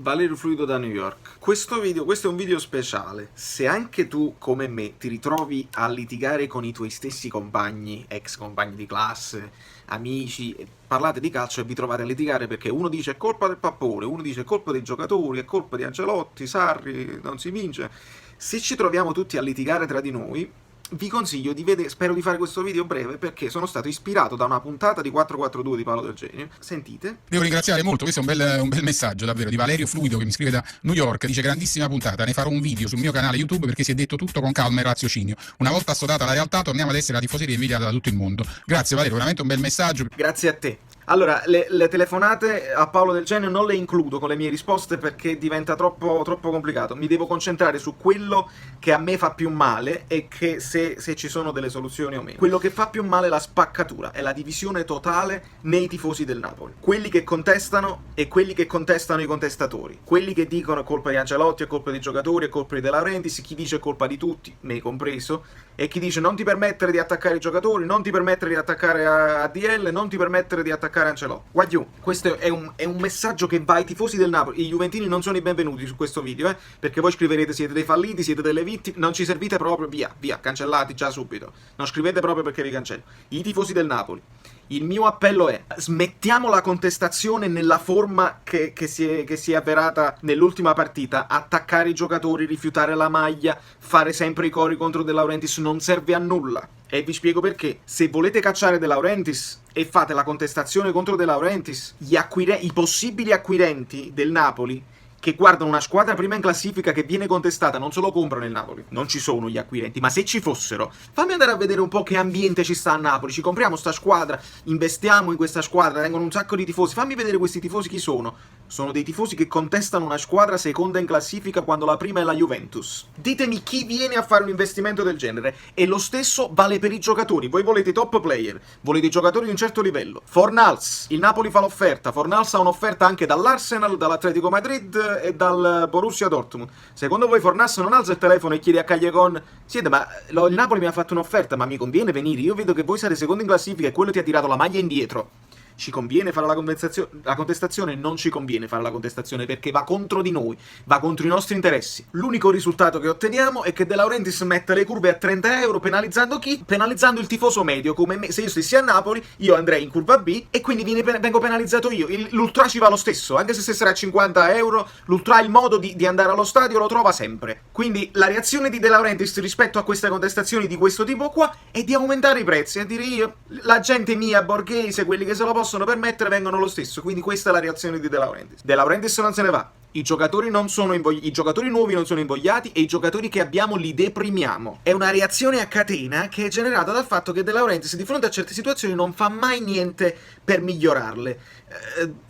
Valerio Fluido da New York. Questo è un video speciale. Se anche tu, come me, ti ritrovi a litigare con i tuoi stessi compagni, ex compagni di classe, amici, parlate di calcio e vi trovate a litigare perché uno dice è colpa del Pappone, uno dice è colpa dei giocatori, è colpa di Ancelotti, Sarri, non si vince. Se ci troviamo tutti a litigare tra di noi, vi consiglio di vedere, spero di fare questo video breve perché sono stato ispirato da una puntata di 442 di Paolo Del Genio. Sentite. Devo ringraziare molto, questo è un bel messaggio davvero di Valerio Fluido che mi scrive da New York, dice grandissima puntata, ne farò un video sul mio canale YouTube perché si è detto tutto con calma e raziocinio. Una volta assodata la realtà torniamo ad essere la tifoseria invidiata da tutto il mondo. Grazie Valerio, veramente un bel messaggio. Grazie a te. Allora, le telefonate a Paolo Del Genio non le includo con le mie risposte perché diventa troppo complicato. Mi devo concentrare su quello che a me fa più male e che se ci sono delle soluzioni o meno. Quello che fa più male è la spaccatura, è la divisione totale nei tifosi del Napoli. Quelli che contestano e quelli che contestano i contestatori. Quelli che dicono è colpa di Ancelotti, è colpa dei giocatori, è colpa di De Laurentiis, chi dice è colpa di tutti, me compreso, e chi dice non ti permettere di attaccare i giocatori, non ti permettere di attaccare ADL, non ti permettere di attaccare Ancelotti. Guagliù, questo è un messaggio che va ai tifosi del Napoli. I juventini non sono i benvenuti su questo video, perché voi scriverete siete dei falliti, siete delle vittime, non ci servite proprio, via, cancellati già subito. Non scrivete proprio perché vi cancello. I tifosi del Napoli. Il mio appello è: smettiamo la contestazione nella forma che si è avverata nell'ultima partita. Attaccare i giocatori, rifiutare la maglia, fare sempre i cori contro De Laurentiis non serve a nulla. E vi spiego perché. Se volete cacciare De Laurentiis e fate la contestazione contro De Laurentiis, i possibili acquirenti del Napoli che guardano una squadra prima in classifica che viene contestata non se lo comprano il Napoli. Non ci sono gli acquirenti, ma se ci fossero, fammi andare a vedere un po' che ambiente ci sta a Napoli. Ci compriamo sta squadra, investiamo in questa squadra, vengono un sacco di tifosi. Fammi vedere questi tifosi chi sono. Sono dei tifosi che contestano una squadra seconda in classifica quando la prima è la Juventus. Ditemi chi viene a fare un investimento del genere. E lo stesso vale per i giocatori. Voi volete i top player, volete i giocatori di un certo livello. Fornals, il Napoli fa l'offerta. Fornals ha un'offerta anche dall'Arsenal, dall'Atletico Madrid e dal Borussia Dortmund. Secondo voi Fornals non alza il telefono e chiede a Callejon: siete, ma il Napoli mi ha fatto un'offerta, ma mi conviene venire? Io vedo che voi siete secondo in classifica e quello ti ha tirato la maglia indietro. Ci conviene fare la contestazione? Non ci conviene fare la contestazione perché va contro di noi, va contro i nostri interessi. L'unico risultato che otteniamo è che De Laurentiis mette le curve a 30 euro, penalizzando chi? Penalizzando il tifoso medio come me. Se io stessi a Napoli, io andrei in curva B e quindi vengo penalizzato io. L'Ultra ci va lo stesso, anche se stessero a 50 euro, l'Ultra ha il modo di andare allo stadio, lo trova sempre. Quindi la reazione di De Laurentiis rispetto a queste contestazioni di questo tipo qua è di aumentare i prezzi, a dire la gente mia borghese, quelli che se lo possono permettere, vengono lo stesso. Quindi questa è la reazione di De Laurentiis. De Laurentiis non se ne va. I giocatori nuovi non sono invogliati e i giocatori che abbiamo li deprimiamo. È una reazione a catena che è generata dal fatto che De Laurentiis di fronte a certe situazioni non fa mai niente per migliorarle.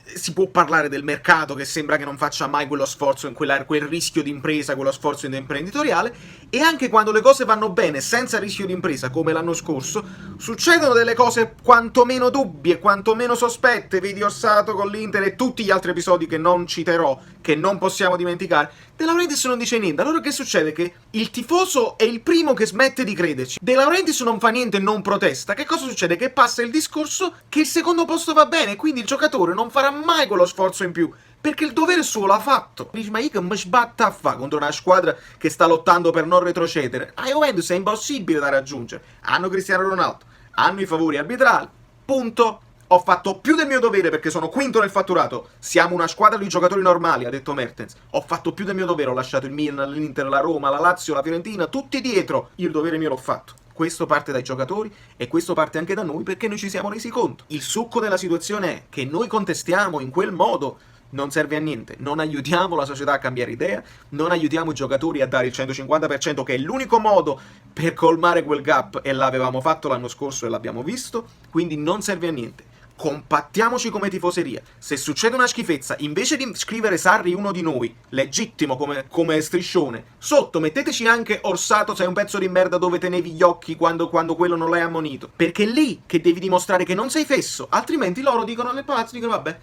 Si può parlare del mercato che sembra che non faccia mai quello sforzo, quel rischio di impresa, quello sforzo imprenditoriale, e anche quando le cose vanno bene senza rischio di impresa come l'anno scorso succedono delle cose quantomeno dubbie, quantomeno sospette. Vedi Orsato con l'Inter e tutti gli altri episodi che non citerò, che non possiamo dimenticare. De Laurentiis non dice niente. Allora che succede? Che il tifoso è il primo che smette di crederci. De Laurentiis non fa niente e non protesta. Che cosa succede? Che passa il discorso che il secondo posto va bene, quindi il giocatore non farà mai quello sforzo in più perché il dovere suo l'ha fatto. Dici, ma io che mi sbatta a fa contro una squadra che sta lottando per non retrocedere? A Juventus è impossibile da raggiungere. Hanno Cristiano Ronaldo, hanno i favori arbitrali, punto. Ho fatto più del mio dovere perché sono quinto nel fatturato. Siamo una squadra di giocatori normali, ha detto Mertens. Ho fatto più del mio dovere, ho lasciato il Milan, l'Inter, la Roma, la Lazio, la Fiorentina, tutti dietro. Io il dovere mio l'ho fatto. Questo parte dai giocatori e questo parte anche da noi perché noi ci siamo resi conto. Il succo della situazione è che noi contestiamo in quel modo, non serve a niente. Non aiutiamo la società a cambiare idea, non aiutiamo i giocatori a dare il 150%, che è l'unico modo per colmare quel gap, e l'avevamo fatto l'anno scorso e l'abbiamo visto, quindi non serve a niente. Compattiamoci come tifoseria. Se succede una schifezza, invece di scrivere Sarri uno di noi, legittimo come striscione, sotto metteteci anche Orsato sei un pezzo di merda dove tenevi gli occhi quando quello non l'hai ammonito. Perché è lì che devi dimostrare che non sei fesso, altrimenti loro dicono nel palazzo, dicono vabbè,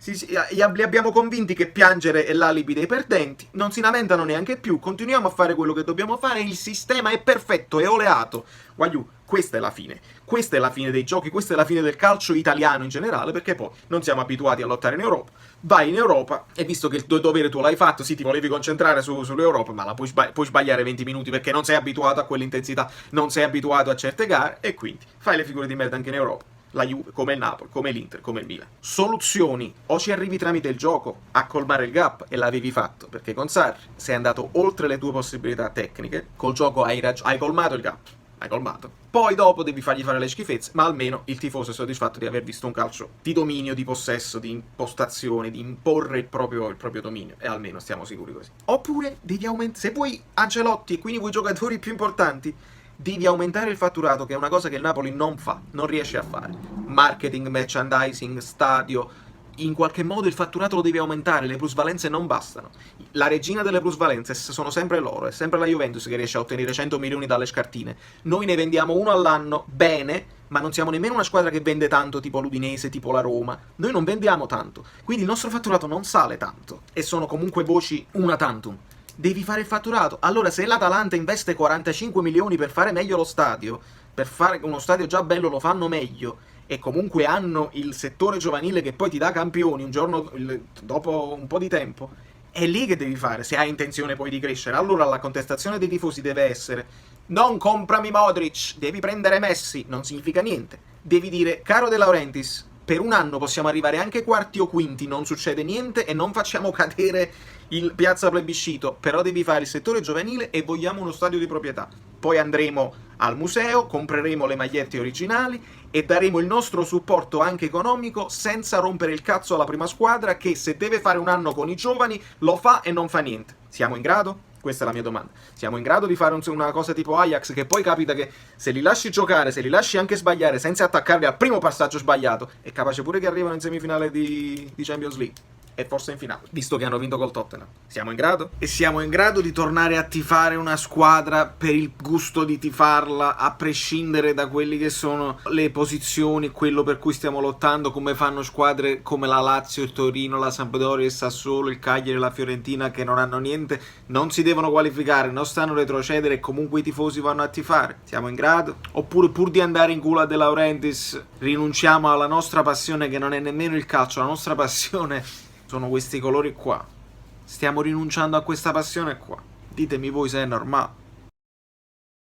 li abbiamo convinti che piangere è l'alibi dei perdenti, non si lamentano neanche più, continuiamo a fare quello che dobbiamo fare, il sistema è perfetto, è oleato. Guagliù, questa è la fine. Questa è la fine dei giochi, questa è la fine del calcio italiano in generale, perché poi non siamo abituati a lottare in Europa. Vai in Europa e visto che il tuo dovere tu l'hai fatto, sì, ti volevi concentrare sull'Europa, ma puoi sbagliare 20 minuti perché non sei abituato a quell'intensità, non sei abituato a certe gare e quindi fai le figure di merda anche in Europa. La Juve, come il Napoli, come l'Inter, come il Milan. Soluzioni: o ci arrivi tramite il gioco a colmare il gap, e l'avevi fatto, perché con Sarri sei andato oltre le tue possibilità tecniche, col gioco hai colmato il gap, hai colmato. Poi dopo devi fargli fare le schifezze, ma almeno il tifoso è soddisfatto di aver visto un calcio di dominio, di possesso, di impostazione, di imporre il proprio dominio, e almeno stiamo sicuri così. Oppure devi aumentare, se vuoi Ancelotti e quindi vuoi giocatori più importanti, devi aumentare il fatturato, che è una cosa che il Napoli non fa, non riesce a fare. Marketing, merchandising, stadio, in qualche modo il fatturato lo devi aumentare, le plusvalenze non bastano. La regina delle plusvalenze sono sempre loro, è sempre la Juventus che riesce a ottenere 100 milioni dalle scartine. Noi ne vendiamo uno all'anno, bene, ma non siamo nemmeno una squadra che vende tanto, tipo l'Udinese, tipo la Roma. Noi non vendiamo tanto, quindi il nostro fatturato non sale tanto, e sono comunque voci una tantum. Devi fare il fatturato. Allora, se l'Atalanta investe 45 milioni per fare meglio lo stadio, per fare uno stadio già bello lo fanno meglio, e comunque hanno il settore giovanile che poi ti dà campioni un giorno dopo un po' di tempo, è lì che devi fare, se hai intenzione poi di crescere. Allora la contestazione dei tifosi deve essere: non comprami Modric, devi prendere Messi. Non significa niente. Devi dire: caro De Laurentiis, per un anno possiamo arrivare anche quarti o quinti, non succede niente e non facciamo cadere il Piazza Plebiscito, però devi fare il settore giovanile e vogliamo uno stadio di proprietà. Poi andremo al museo, compreremo le magliette originali e daremo il nostro supporto anche economico, senza rompere il cazzo alla prima squadra che, se deve fare un anno con i giovani, lo fa e non fa niente. Siamo in grado? Questa è la mia domanda. Siamo in grado di fare una cosa tipo Ajax, che poi capita che se li lasci giocare, se li lasci anche sbagliare senza attaccarli al primo passaggio sbagliato, è capace pure che arrivano in semifinale di Champions League, e forse in finale, visto che hanno vinto col Tottenham. Siamo in grado? E siamo in grado di tornare a tifare una squadra per il gusto di tifarla, a prescindere da quelli che sono le posizioni, quello per cui stiamo lottando, come fanno squadre come la Lazio, il Torino, la Sampdoria, il Sassuolo, il Cagliari e la Fiorentina, che non hanno niente, non si devono qualificare, non stanno a retrocedere e comunque i tifosi vanno a tifare. Siamo in grado? Oppure, pur di andare in culo a De Laurentiis, rinunciamo alla nostra passione, che non è nemmeno il calcio, la nostra passione sono questi colori qua. Stiamo rinunciando a questa passione qua. Ditemi voi se è normale.